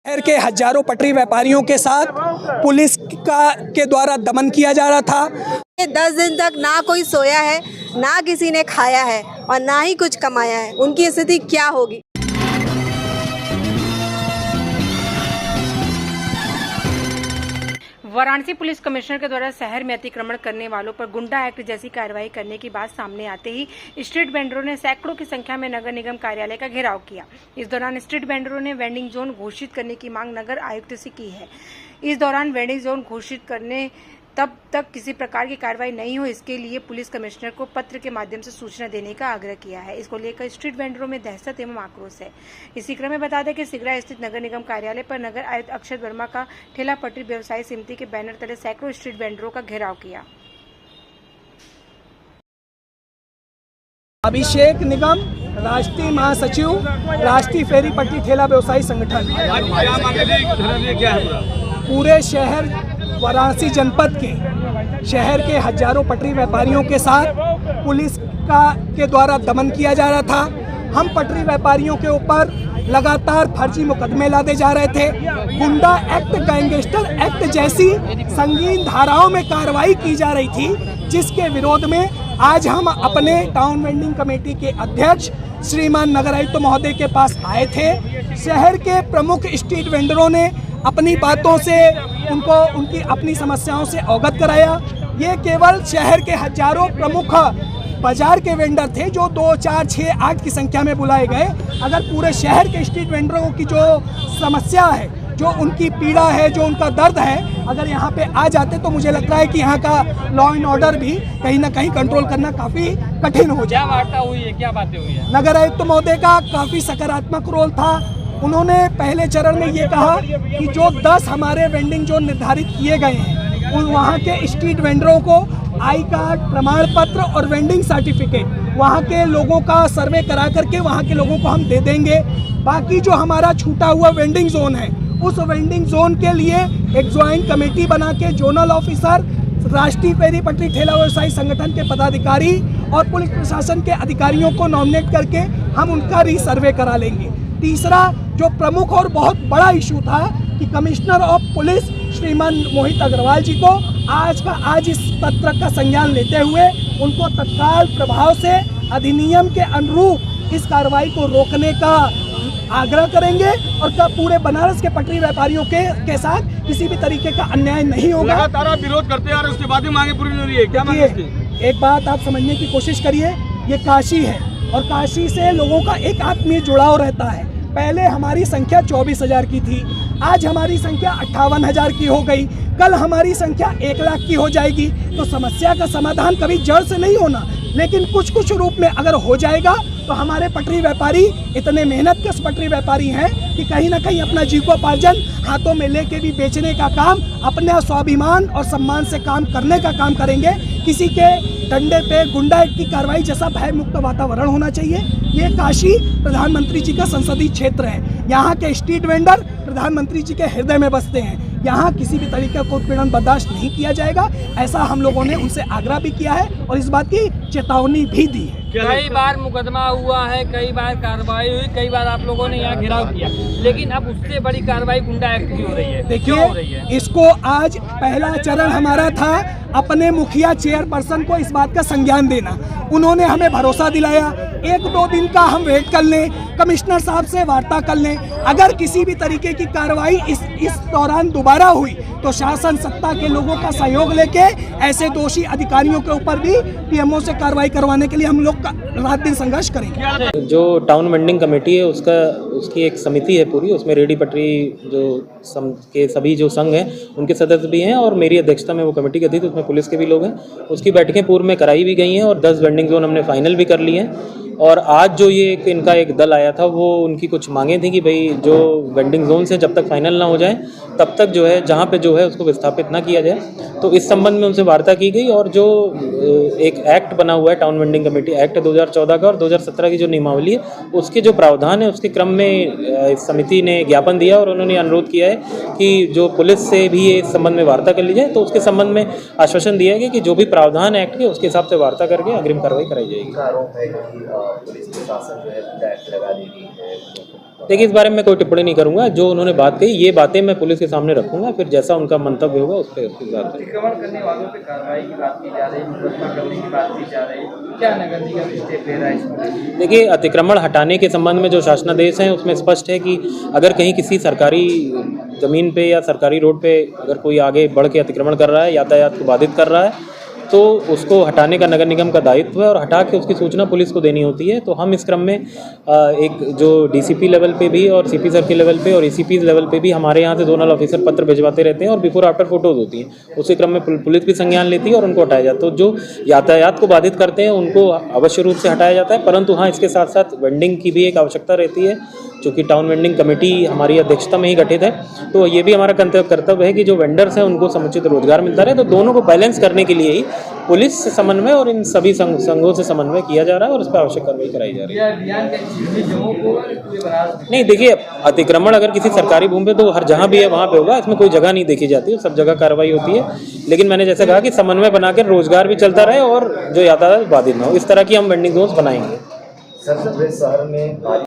शहर के हजारों पटरी व्यापारियों के साथ पुलिस के द्वारा दमन किया जा रहा था। 10 दिन तक ना कोई सोया है, ना किसी ने खाया है और ना ही कुछ कमाया है। उनकी स्थिति क्या होगी? वाराणसी पुलिस कमिश्नर के द्वारा शहर में अतिक्रमण करने वालों पर गुंडा एक्ट जैसी कार्रवाई करने की बात सामने आते ही स्ट्रीट वेंडरों ने सैकड़ों की संख्या में नगर निगम कार्यालय का घेराव किया। इस दौरान स्ट्रीट वेंडरों ने वेंडिंग जोन घोषित करने की मांग नगर आयुक्त से की है। इस दौरान वेंडिंग जोन घोषित करने तब तक किसी प्रकार की कार्रवाई नहीं हो, इसके लिए पुलिस कमिश्नर को पत्र के माध्यम से सूचना देने का आग्रह किया है। इसको लेकर स्ट्रीट वेंडरों में दहशत एवं आक्रोश है। इसी क्रम में बता दें कि सिगरा स्थित नगर निगम कार्यालय पर नगर आयुक्त अक्षत वर्मा का ठेला पटरी व्यवसायी समिति के बैनर तले सैकड़ों स्ट्रीट वेंडरों का घेराव किया। अभिषेक निगम, राष्ट्रीय महासचिव, राष्ट्रीय फेरी पटरी ठेला व्यवसायी संगठन पूरे शहर वाराणसी जनपद के शहर के हजारों पटरी व्यापारियों के साथ पुलिस के द्वारा दमन किया जा रहा था। हम पटरी व्यापारियों के ऊपर लगातार फर्जी मुकदमे लादे जा रहे थे। गुंडा एक्ट, गैंगस्टर एक्ट जैसी संगीन धाराओं में कार्रवाई की जा रही थी, जिसके विरोध में आज हम अपने टाउन वेंडिंग कमेटी के अध्यक्ष श्रीमान नगर आयुक्त महोदय के पास आए थे। शहर के प्रमुख स्ट्रीट वेंडरों ने अपनी बातों से उनकी अपनी समस्याओं से अवगत कराया। ये केवल शहर के हजारों प्रमुख बाजार के वेंडर थे जो 2, 4, 6, 8 की संख्या में बुलाए गए। अगर पूरे शहर के स्ट्रीट वेंडरों की जो समस्या है, जो उनकी पीड़ा है, जो उनका दर्द है, अगर यहाँ पे आ जाते तो मुझे लगता है कि यहाँ का लॉ एंड ऑर्डर भी कहीं ना कहीं कंट्रोल करना काफ़ी कठिन हो जाए। क्या वार्ता हुई है, क्या बातें हुई है? नगर आयुक्त महोदय का काफ़ी सकारात्मक रोल था। उन्होंने पहले चरण में ये कहा कि जो 10 हमारे वेंडिंग जोन निर्धारित किए गए हैं, उन वहाँ के स्ट्रीट वेंडरों को आई कार्ड, प्रमाण पत्र और वेंडिंग सर्टिफिकेट वहाँ के लोगों का सर्वे करा करके वहाँ के लोगों को हम दे देंगे। बाकी जो हमारा छूटा हुआ वेंडिंग जोन है, उस वेंडिंग जोन के लिए एक ज्वाइंट कमेटी बना के जोनल ऑफिसर, राष्ट्रीय फेरी पटरी ठेला व्यवसायी संगठन के पदाधिकारी और पुलिस प्रशासन के अधिकारियों को नॉमिनेट करके हम उनका रीसर्वे करा लेंगे। तीसरा जो प्रमुख और बहुत बड़ा इशू था कि कमिश्नर ऑफ पुलिस श्रीमान मोहित अग्रवाल जी को आज इस पत्र का संज्ञान लेते हुए उनको तत्काल प्रभाव से अधिनियम के अनुरूप इस कार्रवाई को रोकने का आग्रह करेंगे और पूरे बनारस के पटरी व्यापारियों के साथ किसी भी तरीके का अन्याय नहीं होगा। लगातार आप विरोध करते हैं और उसके बाद ही मांगे पूरी नहीं हो रही है, क्या मांगे इसकी? एक बात आप समझने की कोशिश करिए, ये काशी है और काशी से लोगों का एक आत्मीय जुड़ाव रहता है। पहले हमारी संख्या 24,000 की थी, आज हमारी संख्या 58,000 की हो गई, कल हमारी संख्या 1 लाख की हो जाएगी। तो समस्या का समाधान कभी जड़ से नहीं होना, लेकिन कुछ रूप में अगर हो जाएगा तो हमारे पटरी व्यापारी इतने मेहनतकश पटरी व्यापारी हैं कि कहीं ना कहीं अपना जीविकोपार्जन हाथों में लेके भी बेचने का काम, अपने स्वाभिमान और सम्मान से काम करने का काम करेंगे। किसी के डंडे पे गुंडा की कार्रवाई जैसा भय मुक्त वातावरण होना चाहिए। ये काशी प्रधानमंत्री जी का संसदीय क्षेत्र है। यहाँ के स्ट्रीट वेंडर प्रधानमंत्री जी के हृदय में बसते हैं। यहाँ किसी भी तरीके का उत्पीड़न बर्दाश्त नहीं किया जाएगा, ऐसा हम लोगों ने उनसे आग्रह भी किया है और इस बात की चेतावनी भी दी है। कई बार मुकदमा हुआ है, कई बार कार्रवाई हुई, कई बार आप लोगों ने यहाँ घेराव किया, लेकिन अब उससे बड़ी कार्रवाई गुंडा एक्ट की हो रही है। देखिए, इसको आज पहला चरण हमारा था अपने मुखिया चेयरपर्सन को इस बात का संज्ञान देना। उन्होंने हमें भरोसा दिलाया 1-2 दिन का हम वेट कर लें, कमिश्नर साहब से वार्ता कर लें। अगर किसी भी तरीके की कार्रवाई इस दौरान दोबारा हुई तो शासन सत्ता के लोगों का सहयोग लेके ऐसे दोषी अधिकारियों के ऊपर भी पीएमओ से कार्रवाई करवाने के लिए हम लोग रात दिन संघर्ष करेंगे। जो टाउन वेंडिंग कमेटी है उसकी एक समिति है पूरी, उसमें रेडी पटरी के सभी जो संघ हैं उनके सदस्य भी हैं और मेरी अध्यक्षता में वो कमेटी गठित है, उसमें पुलिस के भी लोग हैं। उसकी बैठकें पूर्व में कराई भी गई हैं और 10 वेंडिंग जोन हमने फाइनल भी कर लिए हैं। और आज जो ये इनका एक दल आया था, वो उनकी कुछ मांगे थी कि भाई जो वेंडिंग जोन से जब तक फाइनल ना हो जाए तब तक जो है जहाँ पे जो है उसको विस्थापित ना किया जाए। तो इस संबंध में उनसे वार्ता की गई और जो एक एक्ट बना हुआ है टाउन वेंडिंग कमेटी एक्ट 2014 का और 2017 की जो नियमावली है उसके जो प्रावधान है उसके क्रम में इस समिति ने ज्ञापन दिया और उन्होंने अनुरोध किया है कि जो पुलिस से भी इस संबंध में वार्ता कर ली जाए। तो उसके संबंध में आश्वासन दिया गया कि जो भी प्रावधान एक्ट के उसके हिसाब से वार्ता करके अग्रिम कार्रवाई कराई जाएगी। आरोप है कि पुलिस प्रशासन जो है गुंडा एक्ट लगा देगी है। देखिए, इस बारे में मैं कोई टिप्पणी नहीं करूंगा। जो उन्होंने बात कही, ये बातें मैं पुलिस के सामने रखूंगा, फिर जैसा उनका मंतव्य होगा उस पर उसकी बात करेंगे। अतिक्रमण करने वालों पे कार्रवाई की बात की जा रही है, मुकदमा करने की बात की जा रही है, क्या नगर निगम स्टेप ले रहा है इसमें? देखिए, अतिक्रमण हटाने के संबंध में जो शासनादेश हैं उसमें स्पष्ट है कि अगर कहीं किसी सरकारी ज़मीन पे या सरकारी रोड पे अगर कोई आगे बढ़ के अतिक्रमण कर रहा है, यातायात को बाधित कर रहा है, तो उसको हटाने का नगर निगम का दायित्व है और हटा के उसकी सूचना पुलिस को देनी होती है। तो हम इस क्रम में एक जो डीसीपी लेवल पे भी और सीपी सर के लेवल पे और एसीपी लेवल पे भी हमारे यहाँ से जोनल ऑफिसर पत्र भिजवाते रहते हैं और बिफोर आफ्टर फोटोज होती हैं। उसी क्रम में पुलिस भी संज्ञान लेती है और उनको हटाया जाता है। तो जो यातायात को बाधित करते हैं उनको अवश्य रूप से हटाया जाता है, परंतु हाँ, इसके साथ साथ वेंडिंग की भी एक आवश्यकता रहती है, चूँकि टाउन वेंडिंग कमेटी हमारी अध्यक्षता में ही गठित है। तो ये भी हमारा कर्तव्य है कि जो वेंडर्स हैं उनको समुचित रोजगार मिलता रहे। तो दोनों को बैलेंस करने के लिए ही पुलिस से समन्वय और इन सभी संघों से समन्वय किया जा रहा है और उस पर आवश्यक कार्रवाई कराई जा रही है। अभियान नहीं, देखिए, अतिक्रमण अगर किसी सरकारी भूमि पे तो हर जहाँ भी है वहाँ पे होगा, इसमें कोई जगह नहीं देखी जाती है, सब जगह कार्रवाई होती है। लेकिन मैंने जैसे कहा कि समन्वय बनाकर रोजगार भी चलता रहे और जो यातायात बाधित ना हो, इस तरह की हम वेंडिंग जोन्स बनाएंगे। सर, शहर में